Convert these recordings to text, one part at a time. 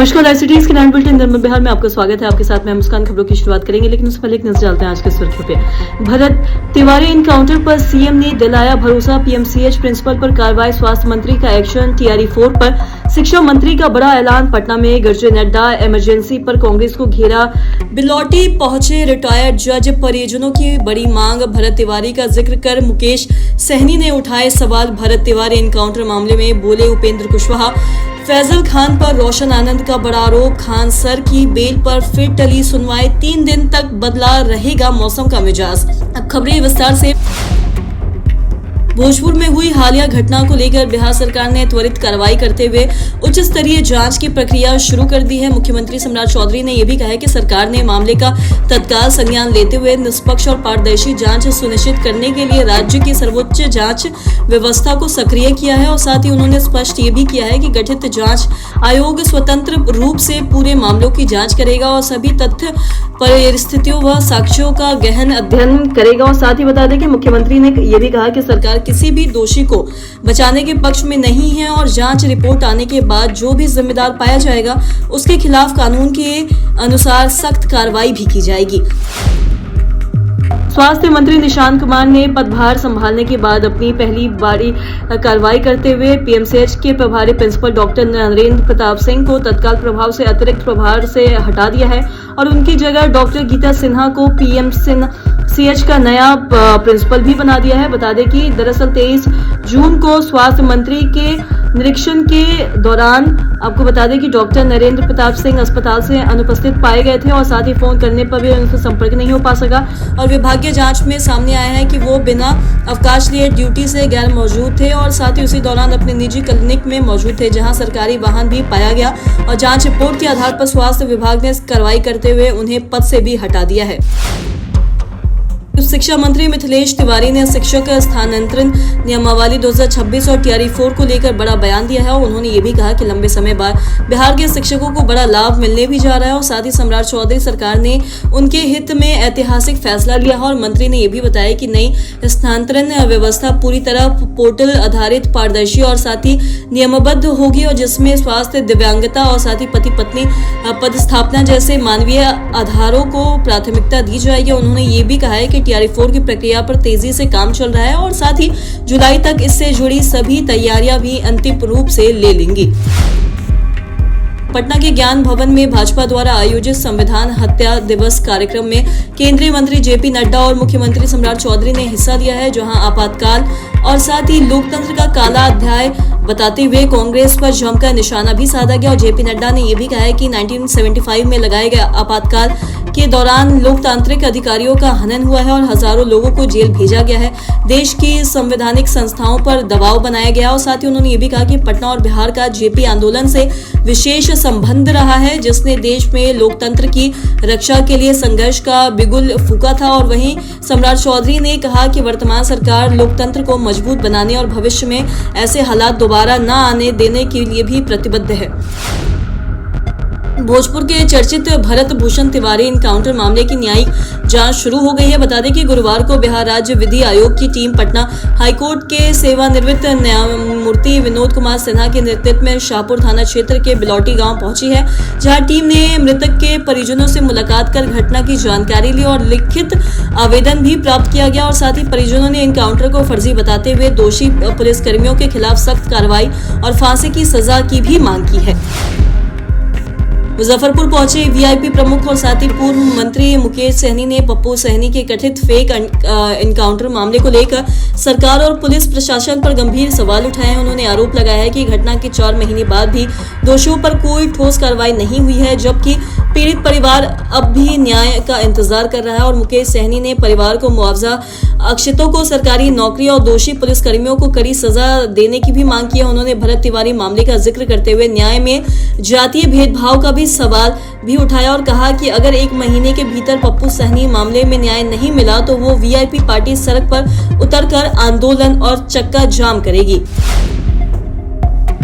नमस्कार, ICTS के nine bulletin number Bihar में आपका स्वागत है। आपके साथ मैं मुस्कान। खबरों की शुरुआत करेंगे, लेकिन उससे पहले एक नजर डालते हैं आज के सुर्खियों पे। भरत तिवारी एनकाउंटर पर सीएम ने दिलाया भरोसा, पीएमसीएच प्रिंसिपल पर कार्रवाई, स्वास्थ्य मंत्री का एक्शन, TRE4 पर शिक्षा मंत्री का बड़ा ऐलान, पटना में गरजे नड्डा, इमरजेंसी पर कांग्रेस को घेरा, बिलौटी पहुंचे रिटायर्ड जज, परिजनों की बड़ी मांग, भरत तिवारी का जिक्र कर मुकेश सहनी ने उठाए सवाल, भरत तिवारी एनकाउंटर मामले में बोले उपेंद्र कुशवाहा, फैजल खान पर रोशन आनंद का बड़ा आरोप, खान सर की बेल पर फिर टली सुनवाई, 3 दिन तक बदला रहेगा मौसम का मिजाज। अब खबरें विस्तार से। भोजपुर में हुई हालिया घटना को लेकर बिहार सरकार ने त्वरित कार्रवाई करते हुए उच्च स्तरीय जांच की प्रक्रिया शुरू कर दी है। मुख्यमंत्री सम्राट चौधरी ने यह भी कहा है कि सरकार ने मामले का तत्काल संज्ञान लेते हुए निष्पक्ष और पारदर्शी जांच सुनिश्चित करने के लिए राज्य की सर्वोच्च जांच व्यवस्था को सक्रिय किया है और साथ ही उन्होंने स्पष्ट ये भी किया है कि गठित जांच आयोग स्वतंत्र रूप से पूरे मामलों की जांच करेगा और सभी तथ्य, परिस्थितियों व साक्ष्यों का गहन अध्ययन करेगा। और साथ ही बता दें कि मुख्यमंत्री ने यह भी कहा कि सरकार किसी भी दोषी को बचाने के पक्ष में नहीं है और जांच रिपोर्ट आने के बाद जो भी जिम्मेदार पाया जाएगा उसके खिलाफ कानून के अनुसार सख्त कार्रवाई भी की जाएगी। स्वास्थ्य मंत्री निशांत कुमार ने पदभार संभालने के बाद अपनी पहली बारी कार्रवाई करते हुए पीएमसीएच के प्रभारी प्रिंसिपल डॉक्टर नरेंद्र प्रताप सिंह को तत्काल प्रभाव से अतिरिक्त प्रभार से हटा दिया है और उनकी जगह डॉक्टर गीता सिन्हा को पीएमसीएच का नया प्रिंसिपल भी बना दिया है। बता दें कि दरअसल 23 जून को स्वास्थ्य मंत्री के निरीक्षण के दौरान आपको बता दें कि डॉक्टर नरेंद्र प्रताप सिंह अस्पताल से अनुपस्थित पाए गए थे और साथ ही फोन करने पर भी उनसे संपर्क नहीं हो पा सका और विभागीय जांच में सामने आया है कि वो बिना अवकाश लिए ड्यूटी से गैर मौजूद थे और साथ ही उसी दौरान अपने निजी क्लिनिक में मौजूद थे जहां सरकारी वाहन भी पाया गया और जांच रिपोर्ट के आधार पर स्वास्थ्य विभाग ने कार्रवाई करते हुए उन्हें पद से भी हटा दिया है। शिक्षा मंत्री मिथिलेश तिवारी ने शिक्षक स्थानांतरण नियमावली 2026 और TRE4 को लेकर बड़ा बयान दिया है और उन्होंने ये भी कहा कि लंबे समय बाद बिहार के शिक्षकों को बड़ा लाभ मिलने भी जा रहा है और साथ ही सम्राट चौधरी सरकार ने उनके हित में ऐतिहासिक फैसला लिया है और मंत्री ने यह भी बताया कि नई स्थानांतरण व्यवस्था पूरी तरह पोर्टल आधारित, पारदर्शी और साथ ही नियमबद्ध होगी और जिसमें स्वास्थ्य, दिव्यांगता और साथ ही पति पत्नी पदस्थापना जैसे मानवीय आधारों को प्राथमिकता दी जाएगी। उन्होंने ये भी कहा है कि TRE4 की प्रक्रिया पर तेजी से काम चल रहा है और साथ ही जुलाई तक इससे जुड़ी सभी तैयारियां भी अंतिम रूप से ले लेंगी। पटना के ज्ञान भवन में भाजपा द्वारा आयोजित संविधान हत्या दिवस कार्यक्रम में केंद्रीय मंत्री JP नड्डा और मुख्यमंत्री सम्राट चौधरी ने हिस्सा लिया है, जहां आपातकाल और साथ ही लोकतंत्र का काला अध्याय बताते हुए कांग्रेस पर जमकर निशाना भी साधा गया और JP नड्डा ने यह भी कहा है कि 1975 में लगाए गए आपातकाल के दौरान लोकतांत्रिक अधिकारियों का हनन हुआ है और हजारों लोगों को जेल भेजा गया है, देश की संवैधानिक संस्थाओं पर दबाव बनाया गया और साथ ही उन्होंने ये भी कहा कि पटना और बिहार का JP आंदोलन से विशेष संबंध रहा है, जिसने देश में लोकतंत्र की रक्षा के लिए संघर्ष का बिगुल फूंका था। और वहीं सम्राट चौधरी ने कहा कि वर्तमान सरकार लोकतंत्र को मजबूत बनाने और भविष्य में ऐसे हालात दोबारा न आने देने के लिए भी प्रतिबद्ध है। भोजपुर के चर्चित भरत भूषण तिवारी एनकाउंटर मामले की न्यायिक जांच शुरू हो गई है। बता दें कि गुरुवार को बिहार राज्य विधि आयोग की टीम पटना हाईकोर्ट के सेवानिवृत्त न्यायमूर्ति विनोद कुमार सिन्हा के नेतृत्व में शाहपुर थाना क्षेत्र के बिलौटी गांव पहुंची है, जहां टीम ने मृतक के परिजनों से मुलाकात कर घटना की जानकारी ली और लिखित आवेदन भी प्राप्त किया गया और साथ ही परिजनों ने एनकाउंटर को फर्जी बताते हुए दोषी पुलिसकर्मियों के खिलाफ सख्त कार्रवाई और फांसी की सजा की भी मांग की है। मुजफ्फरपुर पहुंचे VIP प्रमुख और साथ ही पूर्व मंत्री मुकेश सहनी ने पप्पू सहनी के कथित फेक एनकाउंटर मामले को लेकर सरकार और पुलिस प्रशासन पर गंभीर सवाल उठाए हैं। उन्होंने आरोप लगाया है कि घटना के 4 महीने बाद भी दोषियों पर कोई ठोस कार्रवाई नहीं हुई है, जबकि पीड़ित परिवार अब भी न्याय का इंतजार कर रहा है और मुकेश सहनी ने परिवार को मुआवजा, अक्षितों को सरकारी नौकरी और दोषी पुलिसकर्मियों को कड़ी सजा देने की भी मांग की है। उन्होंने भरत तिवारी मामले का जिक्र करते हुए न्याय में जातीय भेदभाव का भी सवाल भी उठाया और कहा कि अगर 1 महीने के भीतर पप्पू सहनी मामले में न्याय नहीं मिला तो वो VIP पार्टी सड़क पर उतरकर आंदोलन और चक्का जाम करेगी।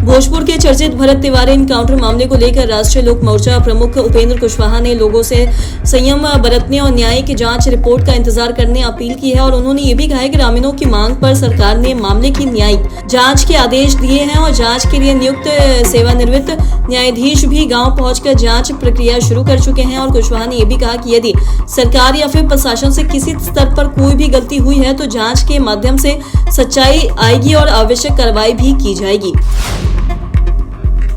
भोजपुर के चर्चित भरत तिवारी इनकाउंटर मामले को लेकर राष्ट्रीय लोक मोर्चा प्रमुख उपेंद्र कुशवाहा ने लोगों से संयम बरतने और न्यायिक जांच रिपोर्ट का इंतजार करने अपील की है और उन्होंने ये भी कहा है कि ग्रामीणों की मांग पर सरकार ने मामले की न्यायिक जांच के आदेश दिए हैं और जांच के लिए नियुक्त सेवानिवृत्त न्यायाधीश भी गांव पहुंचकर जांच प्रक्रिया शुरू कर चुके हैं। और कुशवाहा ने यह भी कहा कि यदि सरकार या फिर प्रशासन से किसी स्तर पर कोई भी गलती हुई है तो जांच के माध्यम से सच्चाई आएगी और आवश्यक कार्रवाई भी की जाएगी।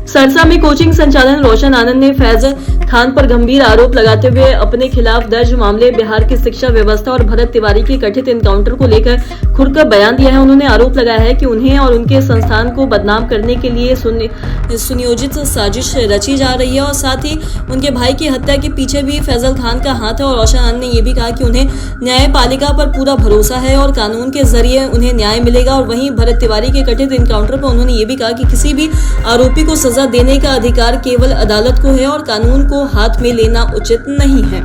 सरसा में कोचिंग संचालन रोशन आनंद ने फैज खान पर गंभीर आरोप लगाते हुए अपने खिलाफ दर्ज मामले बिहार की शिक्षा व्यवस्था और भरत तिवारी के कथित एनकाउंटर को लेकर खुलकर बयान दिया है। उन्होंने आरोप लगाया है कि उन्हें और उनके संस्थान को बदनाम करने के लिए सुनियोजित साजिश रची जा रही है और साथ ही उनके भाई की हत्या के पीछे भी फैजल खान का हाथ है। और रोशन आनंद ने यह भी कहा कि उन्हें न्यायपालिका पर पूरा भरोसा है और कानून के जरिए उन्हें न्याय मिलेगा। और वहीं भरत तिवारी के कथित एनकाउंटर पर उन्होंने ये भी कहा कि किसी भी आरोपी को सजा देने का अधिकार केवल अदालत को है और कानून को हाथ में लेना उचित नहीं है।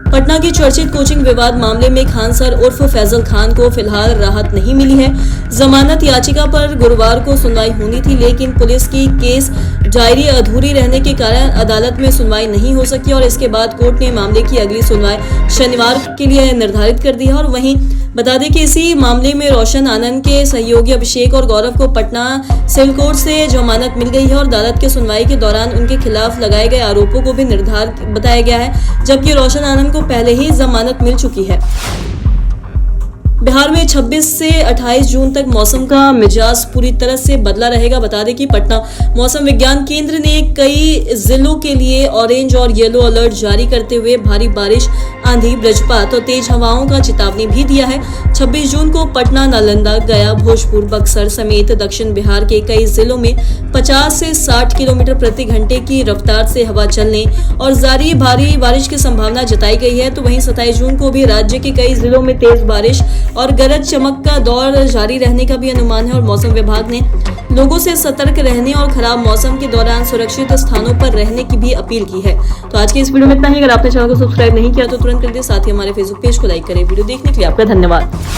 पटना की चर्चित कोचिंग विवाद मामले में खान सर उर्फ फैजल खान को फिलहाल राहत नहीं मिली है। जमानत याचिका पर गुरुवार को सुनवाई होनी थी, लेकिन पुलिस की केस डायरी अधूरी रहने के कारण अदालत में सुनवाई नहीं हो सकी और इसके बाद कोर्ट ने मामले की अगली सुनवाई शनिवार के लिए निर्धारित कर दी है। और वहीं बता दें कि इसी मामले में रोशन आनंद के सहयोगी अभिषेक और गौरव को पटना सिविल कोर्ट से जमानत मिल गई है और अदालत के सुनवाई के दौरान उनके खिलाफ लगाए गए आरोपों को भी निर्धारित बताया गया है, जबकि रोशन आनंद को पहले ही जमानत मिल चुकी है। बिहार में 26 से 28 जून तक मौसम का मिजाज पूरी तरह से बदला रहेगा। बता दें कि पटना मौसम विज्ञान केंद्र ने कई जिलों के लिए ऑरेंज और येलो अलर्ट जारी करते हुए भारी बारिश, आंधी, वज्रपात और तेज हवाओं का चेतावनी भी दिया है। 26 जून को पटना, नालंदा, गया, भोजपुर, बक्सर समेत दक्षिण बिहार के कई जिलों में 50 से 60 किलोमीटर प्रति घंटे की रफ्तार से हवा चलने और जारी भारी बारिश की संभावना जताई गई है। तो वहीं 27 जून को भी राज्य के कई जिलों में तेज बारिश और गरज चमक का दौर जारी रहने का भी अनुमान है। और मौसम विभाग ने लोगों से सतर्क रहने और खराब मौसम के दौरान सुरक्षित स्थानों पर रहने की भी अपील की है। तो आज की इस वीडियो में इतना ही। अगर आपने चैनल को सब्सक्राइब नहीं किया तो तुरंत कर दे, साथ ही हमारे फेसबुक पेज को लाइक करें। वीडियो देखने के लिए आपका धन्यवाद।